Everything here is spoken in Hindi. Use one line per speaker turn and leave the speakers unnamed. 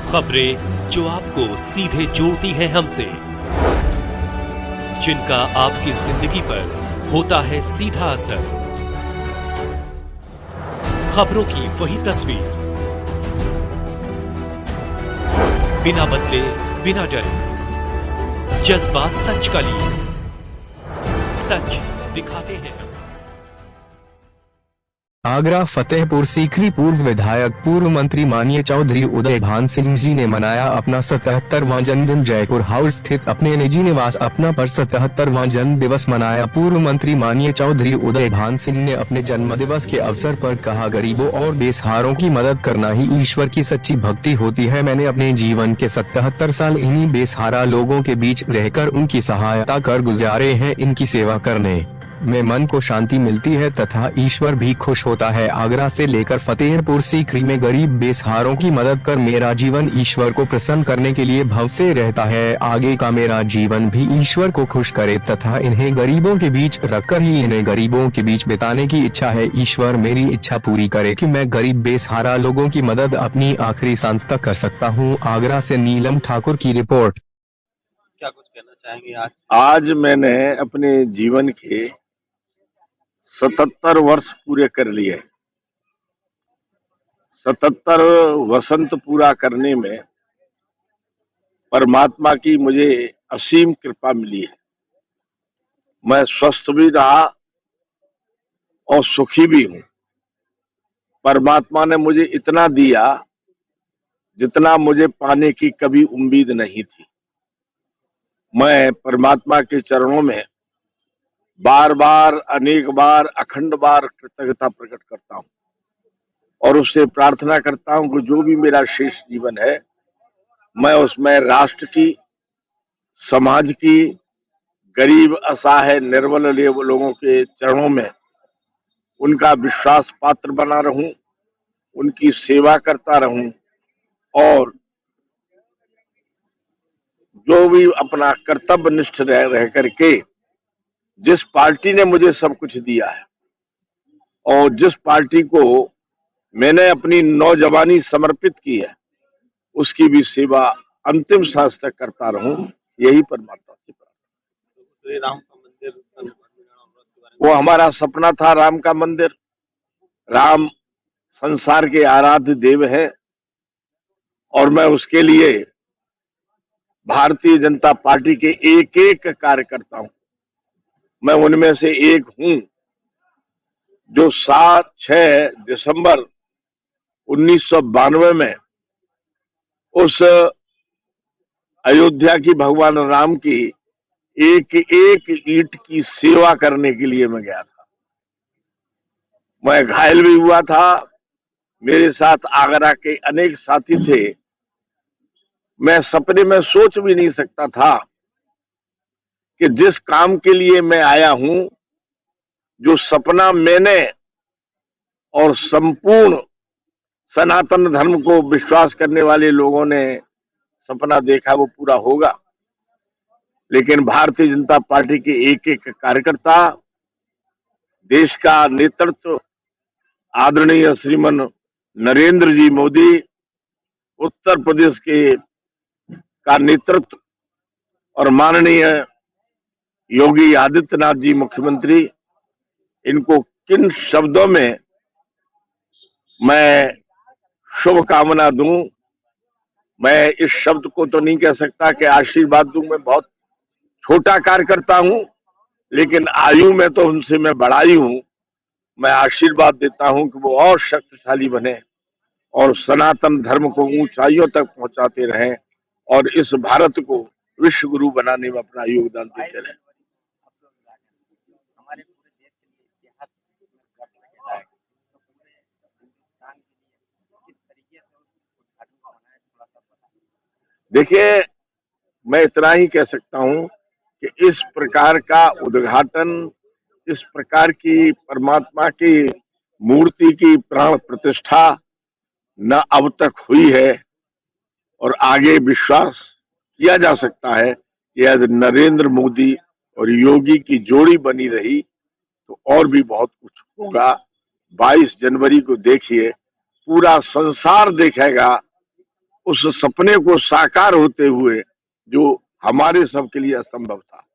खबरें जो आपको सीधे जोड़ती हैं हमसे, जिनका आपकी जिंदगी पर होता है सीधा असर। खबरों की वही तस्वीर, बिना बदले बिना डरे, जज्बा सच का लिए, सच दिखाते हैं।
आगरा फतेहपुर सीकरी पूर्व विधायक पूर्व मंत्री माननीय चौधरी उदय भान सिंह जी ने मनाया अपना 77वां जन्मदिन। जयपुर हाउस स्थित अपने निजी निवास अपना पर 77वां जन्म दिवस मनाया। पूर्व मंत्री माननीय चौधरी उदय भान सिंह ने अपने जन्म दिवस के अवसर पर कहा, गरीबों और बेसहारों की मदद करना ही ईश्वर की सच्ची भक्ति होती है। मैंने अपने जीवन के 77 साल इन्हीं बेसहारा लोगों के बीच रहकर उनकी सहायता कर गुजारे हैं। इनकी सेवा करने में मन को शांति मिलती है तथा ईश्वर भी खुश होता है। आगरा से लेकर फतेहपुर सीकरी में गरीब बेसहारों की मदद कर मेरा जीवन ईश्वर को प्रसन्न करने के लिए भव से रहता है। आगे का मेरा जीवन भी ईश्वर को खुश करे तथा इन्हें गरीबों के बीच रखकर ही इन्हें गरीबों के बीच बिताने की इच्छा है। ईश्वर मेरी इच्छा पूरी करे कि मैं गरीब बेसहारा लोगों की मदद अपनी आखिरी सांस तक कर सकता हूँ। आगरा से नीलम ठाकुर की रिपोर्ट।
क्या कुछ कहना चाहेंगे? आज मैंने अपने जीवन के 77 वर्ष पूरे कर लिए। 77 वसंत पूरा करने में परमात्मा की मुझे असीम कृपा मिली है। मैं स्वस्थ भी रहा और सुखी भी हूँ। परमात्मा ने मुझे इतना दिया जितना मुझे पाने की कभी उम्मीद नहीं थी। मैं परमात्मा के चरणों में बार बार, अनेक बार, अखंड बार कृतज्ञता प्रकट करता हूँ और उससे प्रार्थना करता हूँ कि जो भी मेरा शेष जीवन है, मैं उसमें राष्ट्र की, समाज की, गरीब, असहाय, निर्बल लोगों के चरणों में उनका विश्वास पात्र बना रहूं, उनकी सेवा करता रहूं और जो भी अपना कर्तव्य निष्ठ रह करके, जिस पार्टी ने मुझे सब कुछ दिया है और जिस पार्टी को मैंने अपनी नौजवानी समर्पित की है, उसकी भी सेवा अंतिम सांस तक करता रहूं, यही परमात्मा से प्रार्थना। राम का मंदिर, वो हमारा सपना था। राम का मंदिर, राम संसार के आराध्य देव है और मैं उसके लिए भारतीय जनता पार्टी के एक एक कार्यकर्ता हूं। मैं उनमें से एक हूं जो 6 दिसंबर 1992 में उस अयोध्या की भगवान राम की एक एक ईंट की सेवा करने के लिए मैं गया था। मैं घायल भी हुआ था। मेरे साथ आगरा के अनेक साथी थे। मैं सपने में सोच भी नहीं सकता था कि जिस काम के लिए मैं आया हूं, जो सपना मैंने और संपूर्ण सनातन धर्म को विश्वास करने वाले लोगों ने सपना देखा, वो पूरा होगा। लेकिन भारतीय जनता पार्टी के एक एक कार्यकर्ता, देश का नेतृत्व आदरणीय श्रीमान नरेंद्र जी मोदी, उत्तर प्रदेश के का नेतृत्व और माननीय योगी आदित्यनाथ जी मुख्यमंत्री, इनको किन शब्दों में मैं शुभकामना दूं। मैं इस शब्द को तो नहीं कह सकता कि आशीर्वाद दूं। मैं बहुत छोटा कार्यकर्ता हूं, लेकिन आयु में तो उनसे मैं बड़ा ही हूं। मैं आशीर्वाद देता हूं कि वो और शक्तिशाली बने और सनातन धर्म को ऊंचाइयों तक पहुंचाते रहें और इस भारत को विश्व गुरु बनाने में अपना योगदान देते रहें। देखिए, मैं इतना ही कह सकता हूं कि इस प्रकार का उद्घाटन, इस प्रकार की परमात्मा की मूर्ति की प्राण प्रतिष्ठा न अब तक हुई है और आगे विश्वास किया जा सकता है कि यदि नरेंद्र मोदी और योगी की जोड़ी बनी रही तो और भी बहुत कुछ होगा। 22 जनवरी को देखिए, पूरा संसार देखेगा उस सपने को साकार होते हुए जो हमारे सबके लिए असंभव था।